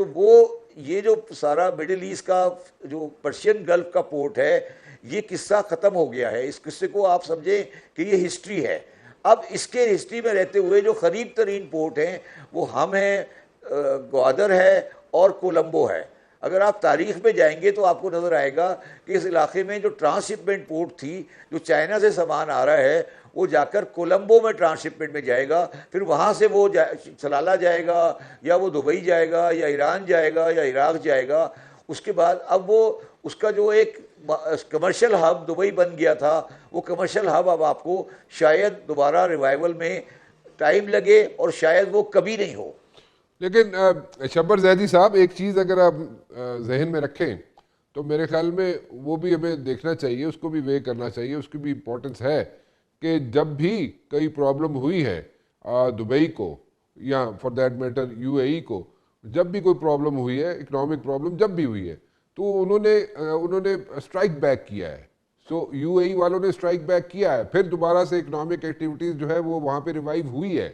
تو وہ یہ جو سارا مڈل ایسٹ کا جو پرشین گلف کا پورٹ ہے یہ قصہ ختم ہو گیا ہے. اس قصے کو آپ سمجھیں کہ یہ ہسٹری ہے. اب اس کے ہسٹری میں رہتے ہوئے جو قریب ترین پورٹ ہیں وہ ہم ہیں, گوادر ہے اور کولمبو ہے. اگر آپ تاریخ میں جائیں گے تو آپ کو نظر آئے گا کہ اس علاقے میں جو ٹرانس شپمنٹ پورٹ تھی, جو چائنا سے سامان آ رہا ہے, وہ جا کر کولمبو میں ٹرانس شپمنٹ میں جائے گا, پھر وہاں سے وہ سلالہ جائے گا, یا وہ دبئی جائے گا, یا ایران جائے گا, یا عراق جائے گا. اس کے بعد اب وہ اس کا جو ایک کمرشل ہب دبئی بن گیا تھا, وہ کمرشل ہب اب آپ کو شاید دوبارہ ریوائیول میں ٹائم لگے اور شاید وہ کبھی نہیں ہو. لیکن شبر زیدی صاحب, ایک چیز اگر آپ ذہن میں رکھیں تو میرے خیال میں وہ بھی ہمیں دیکھنا چاہیے, اس کو بھی وے کرنا چاہیے, اس کی بھی امپورٹنس ہے کہ جب بھی کوئی پرابلم ہوئی ہے دبئی کو یا فار دیٹ میٹر یو اے ای کو, جب بھی کوئی پرابلم ہوئی ہے, اکنامک پرابلم جب بھی ہوئی ہے, تو انہوں نے اسٹرائک بیک کیا ہے. سو یو اے ای والوں نے اسٹرائک بیک کیا ہے, پھر دوبارہ سے اکنامک ایکٹیویٹیز جو ہے وہ وہاں پہ ریوائیو ہوئی ہے.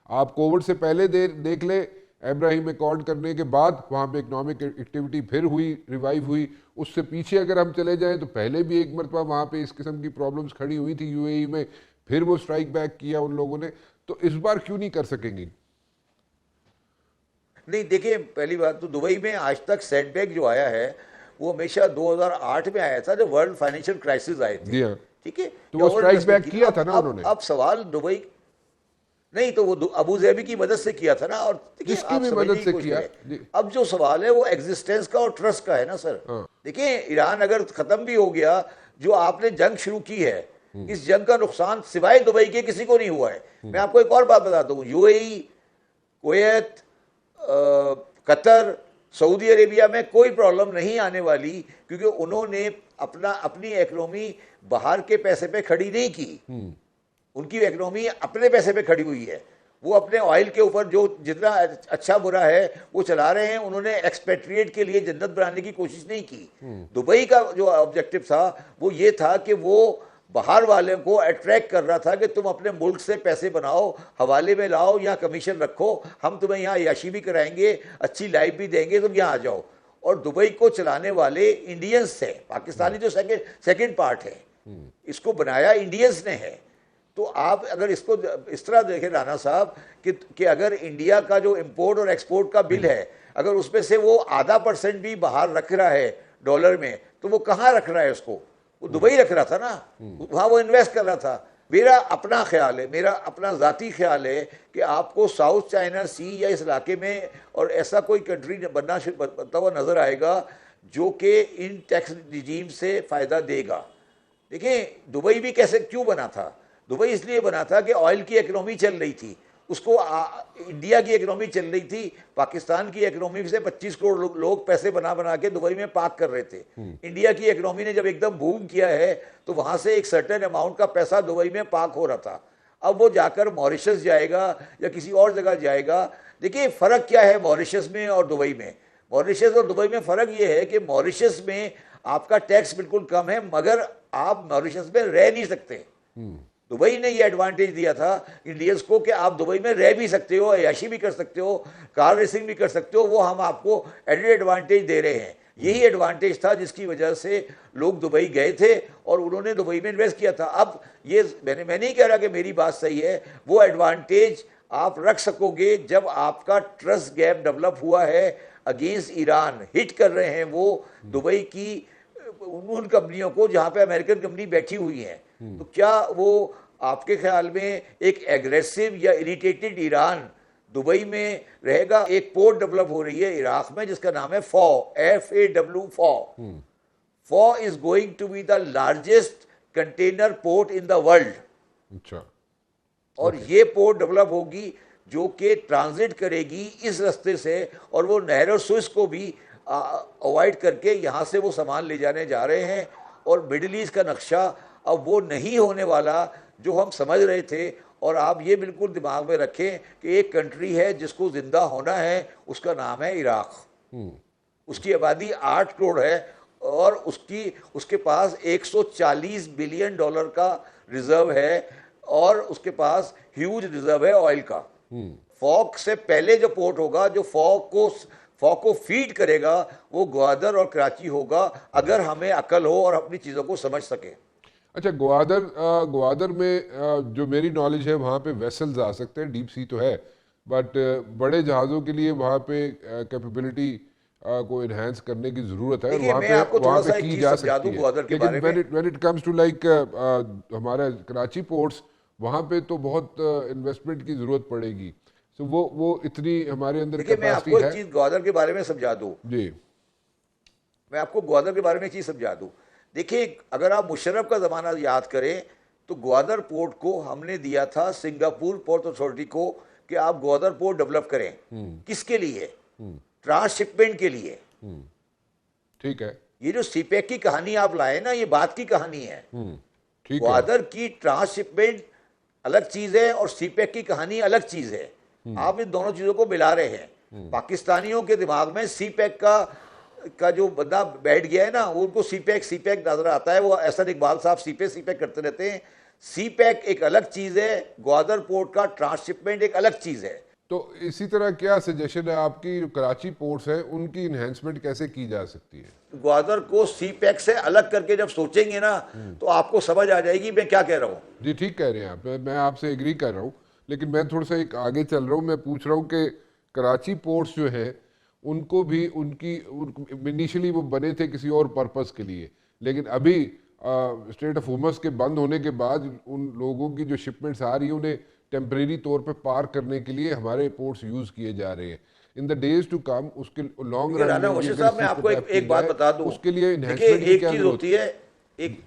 آپ کووڈ سے پہلے دیکھ لیں, ابراہیم ایکارڈ کرنے کے بعد وہاں پہ اکنامک ایکٹیویٹی پھر ہوئی, ریوائیو ہوئی. اس سے پیچھے اگر ہم چلے جائیں تو پہلے بھی ایک مرتبہ وہاں پہ اس قسم کی پرابلمز کھڑی ہوئی تھی یو اے ای میں, پھر وہ اسٹرائک بیک کیا ان لوگوں نے. تو اس بار کیوں نہیں کر سکیں گی؟ نہیں دیکھیں, پہلی بات تو دبئی میں آج تک سیٹ بیک جو آیا ہے وہ ہمیشہ 2008 میں آیا تھا جب ورلڈ فائنینشیل کرائسس آئے تھے. ٹھیک ہے, تو وہ اسٹرائک بیک کیا تھا نا انہوں نے. اب سوال دبئی نہیں, تو وہ ابو ظہبی کی مدد سے کیا تھا نا, اور جس کی بھی مدد سے کیا. اب جو سوال ہے وہ ایگزسٹنس کا اور ٹرسٹ کا ہے نا سر. دیکھیں, ایران اگر ختم بھی ہو گیا, جو آپ نے جنگ شروع کی ہے, اس جنگ کا نقصان سوائے دبئی کے کسی کو نہیں ہوا ہے. میں آپ کو ایک اور بات بتاتا ہوں, یو اے ای, کویت, قطر, سعودی عربیہ میں کوئی پرابلم نہیں آنے والی, کیونکہ انہوں نے اپنی اکنومی باہر کے پیسے پہ کھڑی نہیں کی. ان کی اکنومی اپنے پیسے پہ کھڑی ہوئی ہے. وہ اپنے آئل کے اوپر جو جتنا اچھا برا ہے وہ چلا رہے ہیں. انہوں نے ایکسپیٹریٹ کے لیے جنت بنانے کی کوشش نہیں کی. دبئی کا جو آبجیکٹو تھا وہ یہ تھا کہ وہ باہر والے کو اٹریکٹ کر رہا تھا کہ تم اپنے ملک سے پیسے بناؤ, حوالے میں لاؤ, یہاں کمیشن رکھو, ہم تمہیں یہاں عیاشی بھی کرائیں گے, اچھی لائف بھی دیں گے, تم یہاں آ جاؤ. اور دبئی کو چلانے والے انڈینس تھے, پاکستانی جو سیکنڈ پارٹ ہے, اس کو بنایا انڈینس نے ہے. تو آپ اگر اس کو اس طرح دیکھیں رانا صاحب کہ اگر انڈیا کا جو امپورٹ اور ایکسپورٹ کا بل ہے, اگر اس میں سے وہ 0.5% بھی باہر رکھ رہا ہے ڈالر میں, تو وہ کہاں رکھ رہا ہے اس کو؟ وہ دبئی رکھ رہا تھا نا, وہاں وہ انویسٹ کر رہا تھا. میرا اپنا خیال ہے, میرا اپنا ذاتی خیال ہے کہ آپ کو ساؤتھ چائنا سی یا اس علاقے میں اور ایسا کوئی کنٹری بنتا ہوا نظر آئے گا جو کہ ان ٹیکس رجیم سے فائدہ دے گا. دیکھیں, دبئی بھی کیوں بنا تھا؟ دبئی اس لیے بنا تھا کہ آئل کی اکنومی چل رہی تھی, اس کو انڈیا کی اکنومی چل رہی تھی, پاکستان کی اکنومی سے 25 کروڑ لوگ پیسے بنا کے دبئی میں پارک کر رہے تھے. انڈیا کی اکنومی نے جب ایک دم بوم کیا ہے تو وہاں سے ایک سرٹن اماؤنٹ کا پیسہ دبئی میں پارک ہو رہا تھا. اب وہ جا کر موریشس جائے گا یا کسی اور جگہ جائے گا. دیکھیے فرق کیا ہے موریشس میں اور دبئی میں. موریشس اور دبئی میں فرق یہ ہے کہ موریشس میں آپ کا ٹیکس بالکل کم ہے, مگر آپ موریشس میں رہ نہیں سکتے. دبئی نے یہ ایڈوانٹیج دیا تھا انڈینس کو کہ آپ دبئی میں رہ بھی سکتے ہو, عیاشی بھی کر سکتے ہو, کار ریسنگ بھی کر سکتے ہو, وہ ہم آپ کو ایڈڈ ایڈوانٹیج دے رہے ہیں. یہی ایڈوانٹیج تھا جس کی وجہ سے لوگ دبئی گئے تھے اور انہوں نے دبئی میں انویسٹ کیا تھا. اب یہ میں نہیں کہہ رہا کہ میری بات صحیح ہے, وہ ایڈوانٹیج آپ رکھ سکو گے جب آپ کا ٹرسٹ گیپ ڈیولپ ہوا ہے اگینسٹ ایران. ہٹ کر رہے ہیں وہ دبئی کی ان کمپنیوں کو جہاں پہ امریکن کمپنی بیٹھی ہوئی ہیں. تو کیا وہ آپ کے خیال میں ایک ایگریسو یا اریٹیٹڈ ایران دبئی میں رہے گا؟ ایک پورٹ ڈیولپ ہو رہی ہے عراق میں جس کا نام ہے FAW. FAW is going to be the largest container port in the world. اچھا, اور یہ پورٹ ڈیولپ ہوگی جو کہ ٹرانزٹ کرے گی اس رستے سے, اور وہ نہر اور سوئس کو بھی اوائڈ کر کے یہاں سے وہ سامان لے جانے جا رہے ہیں. اور مڈل ایسٹ کا نقشہ اب وہ نہیں ہونے والا جو ہم سمجھ رہے تھے. اور آپ یہ بالکل دماغ میں رکھیں کہ ایک کنٹری ہے جس کو زندہ ہونا ہے, اس کا نام ہے عراق. اس کی آبادی 8 کروڑ ہے اور اس کے پاس $140 بلین کا ریزرو ہے, اور اس کے پاس ہیوج ریزرو ہے آئل کا. فوک سے پہلے جو پورٹ ہوگا, جو فوک کو فوق کو فیڈ کرے گا وہ گوادر اور کراچی ہوگا، اگر ہمیں عقل ہو اور اپنی چیزوں کو سمجھ سکیں۔ اچھا، گوادر میں جو میری نالج ہے وہاں پہ ویسلز آ سکتے ہیں، ڈیپ سی تو ہے، بٹ بڑے جہازوں کے لیے وہاں پہ کیپیبلٹی کو انہینس کرنے کی ضرورت ہے، اور دیکھیے وہاں میں پہ آپ کو تھوڑا سا ایک کی چیز جا سمجھا دوں سکتی ہے، گوادر کے بارے لیکن میں۔ when it comes to like ہمارا کراچی پورٹس، وہاں پہ تو بہت انویسٹمنٹ کی ضرورت پڑے گی، سو وہ اتنی ہمارے اندر دیکھیے میں آپ کو کیپیسٹی ایک ہے؟ چیز گوادر کے بارے میں سمجھا دوں، جی میں آپ کو گوادر کے بارے میں ایک چیز سمجھا دوں۔ دیکھیے اگر آپ مشرف کا زمانہ یاد کریں تو گوادر پورٹ کو ہم نے دیا تھا سنگاپور پورٹ اتھارٹی کو کہ آپ گوادر پورٹ ڈیولپ کریں۔ کس کے لیے؟ ٹرانس شپمنٹ کے لیے۔ ٹھیک ہے، یہ جو سی پیک کی کہانی آپ لائے نا، یہ بات کی کہانی ہے۔ ٹھیک ہے، گوادر کی ٹرانس شپمنٹ الگ چیز ہے اور سی پیک کی کہانی الگ چیز ہے۔ آپ ان دونوں چیزوں کو ملا رہے ہیں۔ پاکستانیوں کے دماغ میں سی پیک کا جو بندہ بیٹھ گیا ہے نا، وہ ان کو سی پیک نظر آتا ہے، وہ احسن اقبال صاحب سی پیک کرتے رہتے ہیں۔ سی پیک ایک الگ چیز ہے، گوادر پورٹ کا ٹرانس شپمنٹ ایک الگ چیز ہے۔ تو اسی طرح کیا سجیشن ہے آپ کی، جو کراچی پورٹس ہیں ان کی انہینسمنٹ کیسے کی جا سکتی ہے؟ گوادر کو سی پیک سے الگ کر کے جب سوچیں گے نا تو آپ کو سمجھ آ جائے گی میں کیا کہہ رہا ہوں۔ جی ٹھیک کہہ رہے ہیں آپ، میں آپ سے ایگری کر رہا ہوں، لیکن میں تھوڑا سا ایک آگے چل رہا ہوں، میں پوچھ رہا ہوں کہ کراچی پورٹس جو ہیں ان کو بھی انیشلی وہ بنے تھے کسی اور پرپس کے لیے، لیکن ابھی اسٹریٹ آف ہارمز کے بند ہونے کے بعد ان لوگوں کی جو شپمنٹس آ رہی ہیں انہیں ٹیمپریری طور پہ پار کرنے کے لیے ہمارے پورٹس یوز کیے جا رہے ہیں۔ ان دا ڈیز ٹو کم اس کے لانگ رن رانا میں مرشد صاحب میں آپ کو ایک بات بتا دوں، اس کے لیے دیکھیے انہینسمنٹ کی ایک کیا چیز ضرورت ہوتی ہے، ایک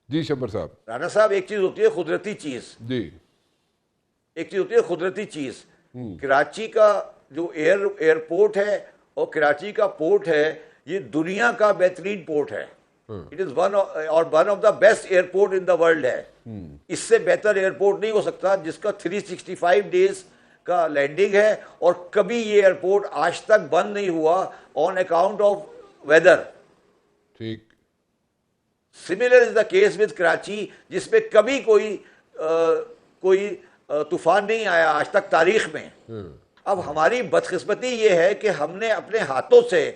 جی شبر صاحب؟ رانا صاحب ایک چیز ہوتی ہے قدرتی چیز، جی ایک چیز ہوتی ہے قدرتی چیز۔ کراچی کا جو ایئرپورٹ ہے اور کراچی کا پورٹ ہے، یہ دنیا کا بہترین پورٹ ہے۔ It is one of the best airport in the world ہے۔ اس سے بہتر ایئرپورٹ نہیں ہو سکتا، جس کا 365 ڈیز کا لینڈنگ ہے، اور کبھی یہ ایئرپورٹ آج تک بند نہیں ہوا آن اکاؤنٹ آف ویدر۔ ٹھیک، similar is the case with Karachi, جس میں کبھی کوئی طوفان نہیں آیا آج تک تاریخ میں۔ اب ہماری بدقسمتی یہ ہے کہ ہم نے اپنے ہاتھوں سے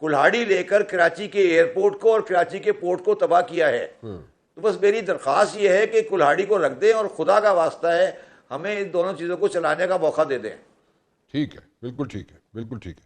کلہاڑی لے کر کراچی کے ایئرپورٹ کو اور کراچی کے پورٹ کو تباہ کیا ہے۔ تو بس میری درخواست یہ ہے کہ کلہاڑی کو رکھ دیں اور خدا کا واسطہ ہے ہمیں ان دونوں چیزوں کو چلانے کا موقع دے دیں۔ ٹھیک ہے، بالکل ٹھیک ہے، بالکل ٹھیک ہے۔